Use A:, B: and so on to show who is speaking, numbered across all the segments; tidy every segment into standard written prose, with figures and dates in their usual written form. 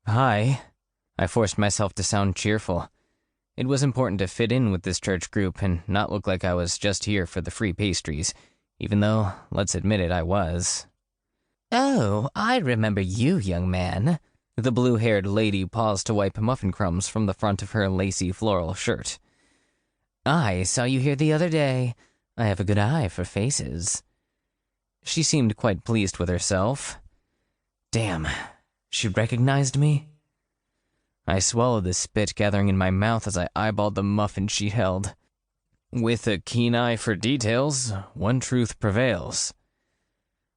A: Hi. I forced myself to sound cheerful. It was important to fit in with this church group and not look like I was just here for the free pastries, even though, let's admit it, I was. Oh, I remember you, young man. The blue-haired lady paused to wipe muffin crumbs from the front of her lacy floral shirt. I saw you here the other day. I have a good eye for faces. She seemed quite pleased with herself. Damn, she recognized me? I swallowed the spit gathering in my mouth as I eyeballed the muffin she held. With a keen eye for details, one truth prevails.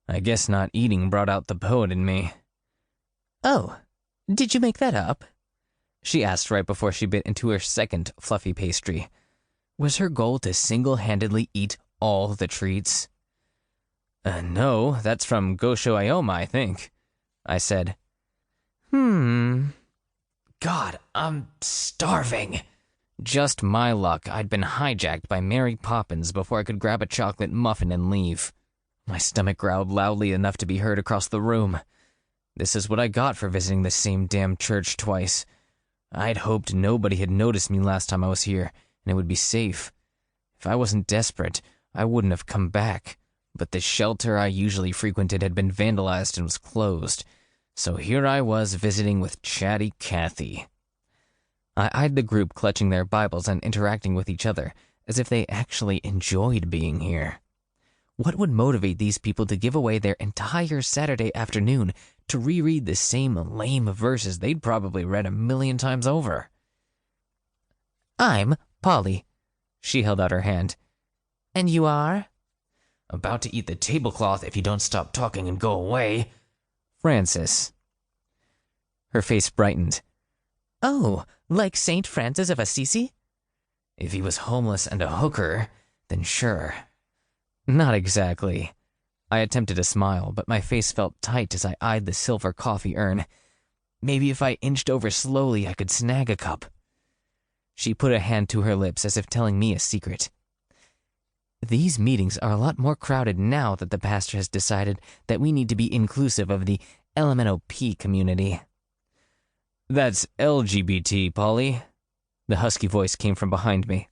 A: I guess not eating brought out the poet in me. Oh, did you make that up? She asked right before she bit into her second fluffy pastry. Was her goal to single-handedly eat all the treats? No, that's from Gosho Ioma, I think, I said. God, I'm starving. Just my luck, I'd been hijacked by Mary Poppins before I could grab a chocolate muffin and leave. My stomach growled loudly enough to be heard across the room. This is what I got for visiting the same damn church twice. I'd hoped nobody had noticed me last time I was here, and it would be safe. If I wasn't desperate, I wouldn't have come back. But the shelter I usually frequented had been vandalized and was closed. So here I was visiting with chatty Kathy. I eyed the group clutching their Bibles and interacting with each other, as if they actually enjoyed being here. What would motivate these people to give away their entire Saturday afternoon to reread the same lame verses they'd probably read 1,000,000 times over? I'm Polly. She held out her hand. And you are? About to eat the tablecloth if you don't stop talking and go away. Francis. Her face brightened. Oh, like Saint Francis of Assisi? If he was homeless and a hooker, then sure. Not exactly. I attempted to smile, but my face felt tight as I eyed the silver coffee urn. Maybe if I inched over slowly, I could snag a cup. She put a hand to her lips as if telling me a secret. These meetings are a lot more crowded now that the pastor has decided that we need to be inclusive of the LMNOP community. That's LGBT, Polly. The husky voice came from behind me.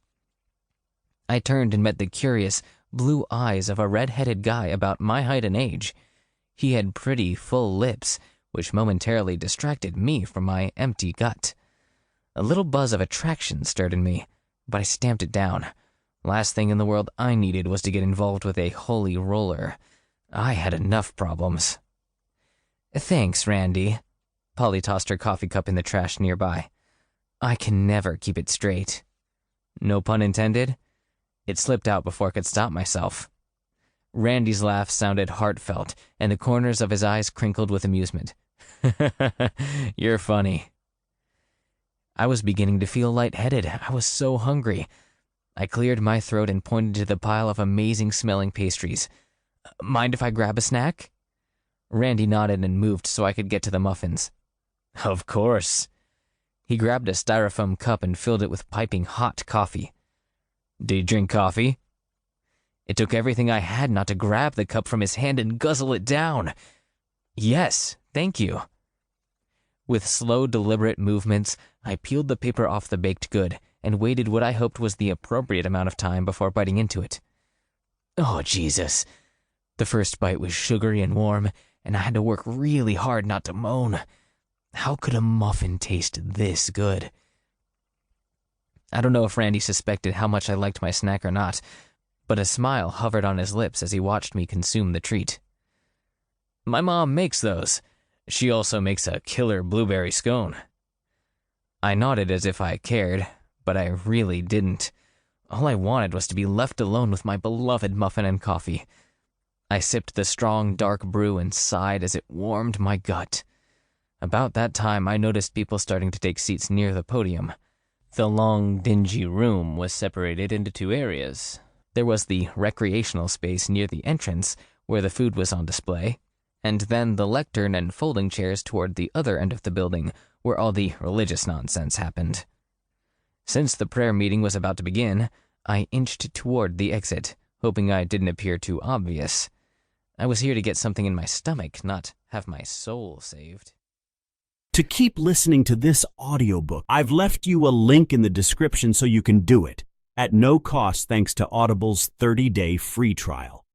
A: I turned and met the curious, blue eyes of a red-headed guy about my height and age. He had pretty, full lips, which momentarily distracted me from my empty gut. A little buzz of attraction stirred in me, but I stamped it down. Last thing in the world I needed was to get involved with a holy roller. I had enough problems. Thanks, Randy. Polly tossed her coffee cup in the trash nearby. I can never keep it straight. No pun intended? It slipped out before I could stop myself. Randy's laugh sounded heartfelt, and the corners of his eyes crinkled with amusement. You're funny. I was beginning to feel lightheaded. I was so hungry. I cleared my throat and pointed to the pile of amazing-smelling pastries. Mind if I grab a snack? Randy nodded and moved so I could get to the muffins. Of course. He grabbed a styrofoam cup and filled it with piping hot coffee. Do you drink coffee? It took everything I had not to grab the cup from his hand and guzzle it down. Yes, thank you. With slow, deliberate movements, I peeled the paper off the baked good and waited what I hoped was the appropriate amount of time before biting into it. Oh, Jesus. The first bite was sugary and warm, and I had to work really hard not to moan. How could a muffin taste this good? I don't know if Randy suspected how much I liked my snack or not, but a smile hovered on his lips as he watched me consume the treat. My mom makes those. She also makes a killer blueberry scone. I nodded as if I cared, but I really didn't. All I wanted was to be left alone with my beloved muffin and coffee. I sipped the strong, dark brew and sighed as it warmed my gut. About that time, I noticed people starting to take seats near the podium. The long, dingy room was separated into two areas. There was the recreational space near the entrance, where the food was on display, and then the lectern and folding chairs toward the other end of the building, where all the religious nonsense happened. Since the prayer meeting was about to begin, I inched toward the exit, hoping I didn't appear too obvious. I was here to get something in my stomach, not have my soul saved.
B: To keep listening to this audiobook, I've left you a link in the description so you can do it, at no cost thanks to Audible's 30-day free trial.